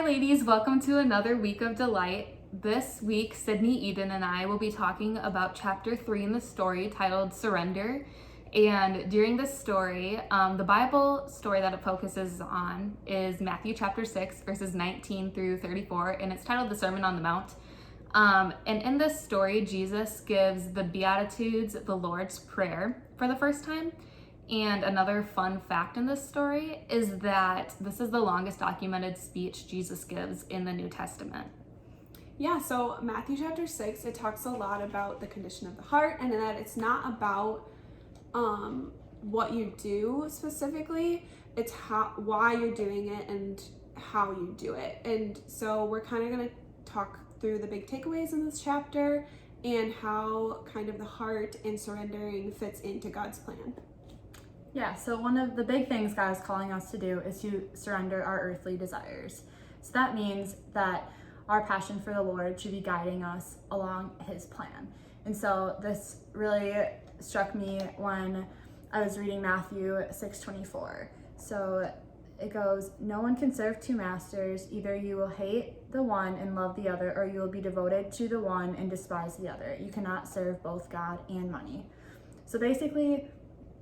ladies, welcome to another week of delight. This week, Sydney, Eden, and I will be talking about chapter 3 in the story titled Surrender. And during this story, the Bible story that it focuses on is Matthew chapter 6, verses 19 through 34, and it's titled the Sermon on the Mount. And in this story, Jesus gives the Beatitudes, the Lord's Prayer, for the first time. And another fun fact in this story is that this is the longest documented speech Jesus gives in the New Testament. Yeah, so Matthew chapter 6, it talks a lot about the condition of the heart, and that it's not about what you do specifically, it's why you're doing it and how you do it. And so we're kind of going to talk through the big takeaways in this chapter and how kind of the heart and surrendering fits into God's plan. Yeah, so one of the big things God is calling us to do is to surrender our earthly desires. So that means that our passion for the Lord should be guiding us along His plan. And so this really struck me when I was reading Matthew 6:24. So it goes, "No one can serve two masters. Either you will hate the one and love the other, or you will be devoted to the one and despise the other. You cannot serve both God and money." So basically,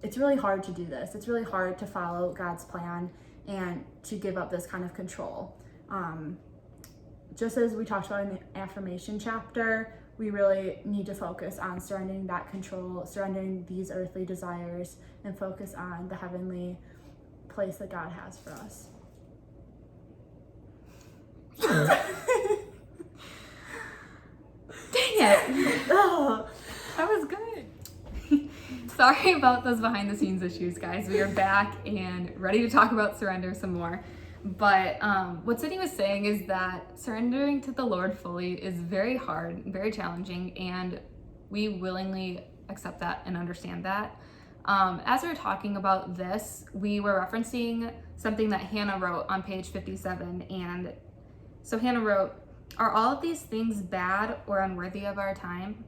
it's really hard to do this. It's really hard to follow God's plan and to give up this kind of control. Just as we talked about in the affirmation chapter, we really need to focus on surrendering that control, surrendering these earthly desires, and focus on the heavenly place that God has for us. Dang it! Oh, that was good. Sorry about those behind the scenes issues, guys. We are back and ready to talk about surrender some more. But what Sydney was saying is that surrendering to the Lord fully is very hard, very challenging, and we willingly accept that and understand that. As we were talking about this, we were referencing something that Hannah wrote on page 57. And so Hannah wrote, "Are all of these things bad or unworthy of our time?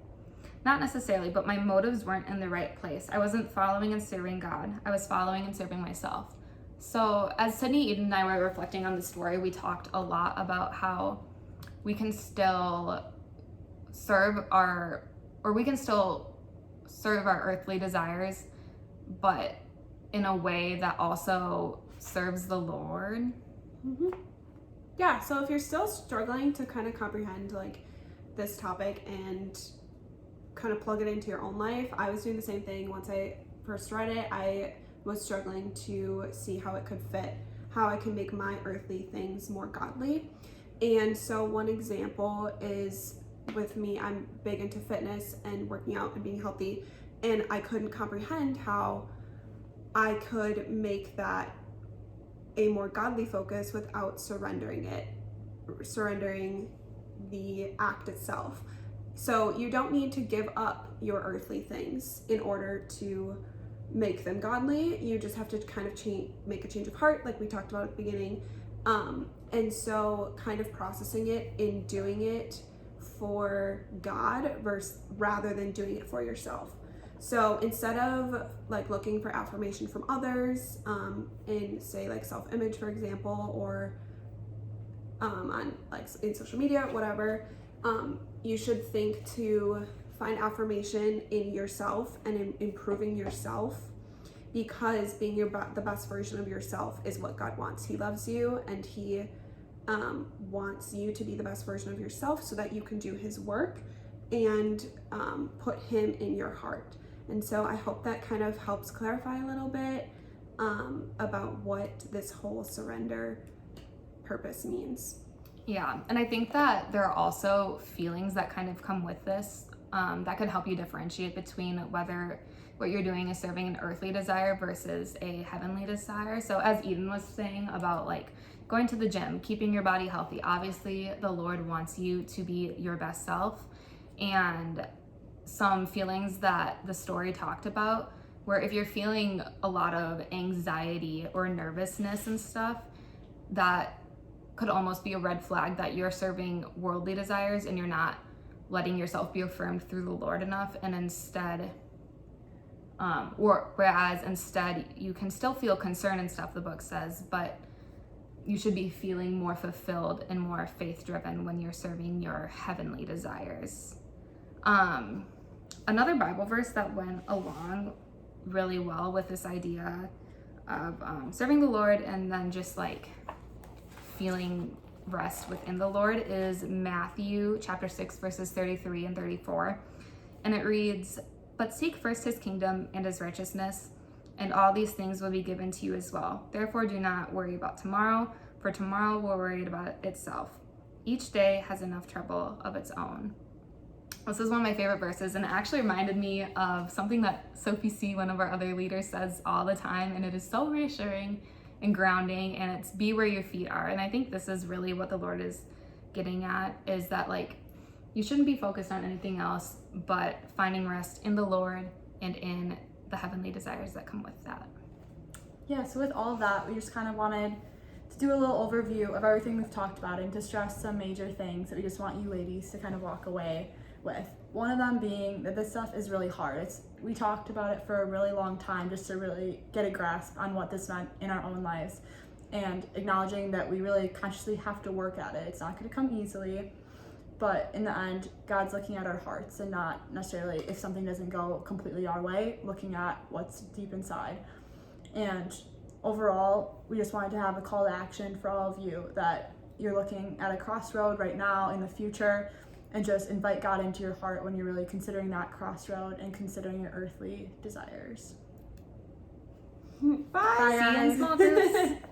Not necessarily, but my motives weren't in the right place. I wasn't following and serving God. I was following and serving myself." So as Sydney, Eden, and I were reflecting on the story, we talked a lot about how we can still serve our earthly desires, but in a way that also serves the Lord. Mm-hmm. Yeah, so if you're still struggling to kind of comprehend like this topic and kind of plug it into your own life, I was doing the same thing. Once I first read it, I was struggling to see how it could fit, how I can make my earthly things more godly. And so one example is with me, I'm big into fitness and working out and being healthy, and I couldn't comprehend how I could make that a more godly focus without surrendering the act itself. So you don't need to give up your earthly things in order to make them godly. You just have to kind of make a change of heart, like we talked about at the beginning. And so kind of processing it in doing it for God rather than doing it for yourself. So instead of like looking for affirmation from others, in say like self-image, for example, or on like in social media, whatever, you should think to find affirmation in yourself and in improving yourself, because being the best version of yourself is what God wants. He loves you, and He wants you to be the best version of yourself so that you can do His work and put Him in your heart. And so I hope that kind of helps clarify a little bit about what this whole surrender purpose means. Yeah, and I think that there are also feelings that kind of come with this that could help you differentiate between whether what you're doing is serving an earthly desire versus a heavenly desire. So as Eden was saying about like going to the gym, keeping your body healthy, obviously the Lord wants you to be your best self. And some feelings that the story talked about, where if you're feeling a lot of anxiety or nervousness and stuff, that could almost be a red flag that you're serving worldly desires and you're not letting yourself be affirmed through the Lord enough. And instead, whereas instead you can still feel concern and stuff, the book says, but you should be feeling more fulfilled and more faith-driven when you're serving your heavenly desires. Another Bible verse that went along really well with this idea of serving the Lord and then just like feeling rest within the Lord is Matthew chapter 6 verses 33 and 34. And it reads, "But seek first his kingdom and his righteousness, and all these things will be given to you as well. Therefore do not worry about tomorrow, for tomorrow will worry about itself. Each day has enough trouble of its own." This is one of my favorite verses, and it actually reminded me of something that Sophie C., one of our other leaders, says all the time, and it is so reassuring and grounding, and it's be where your feet are. And I think this is really what the Lord is getting at, is that like you shouldn't be focused on anything else but finding rest in the Lord and in the heavenly desires that come with that. Yeah, so with all of that, we just kind of wanted to do a little overview of everything we've talked about and to stress some major things that we just want you ladies to kind of walk away with. One of them being that this stuff is really hard. We talked about it for a really long time just to really get a grasp on what this meant in our own lives, and acknowledging that we really consciously have to work at it. It's not going to come easily, but in the end, God's looking at our hearts and not necessarily if something doesn't go completely our way, looking at what's deep inside. And overall, we just wanted to have a call to action for all of you that you're looking at a crossroad right now, in the future, and just invite God into your heart when you're really considering that crossroad and considering your earthly desires. Bye. Bye, See you in guys. small groups.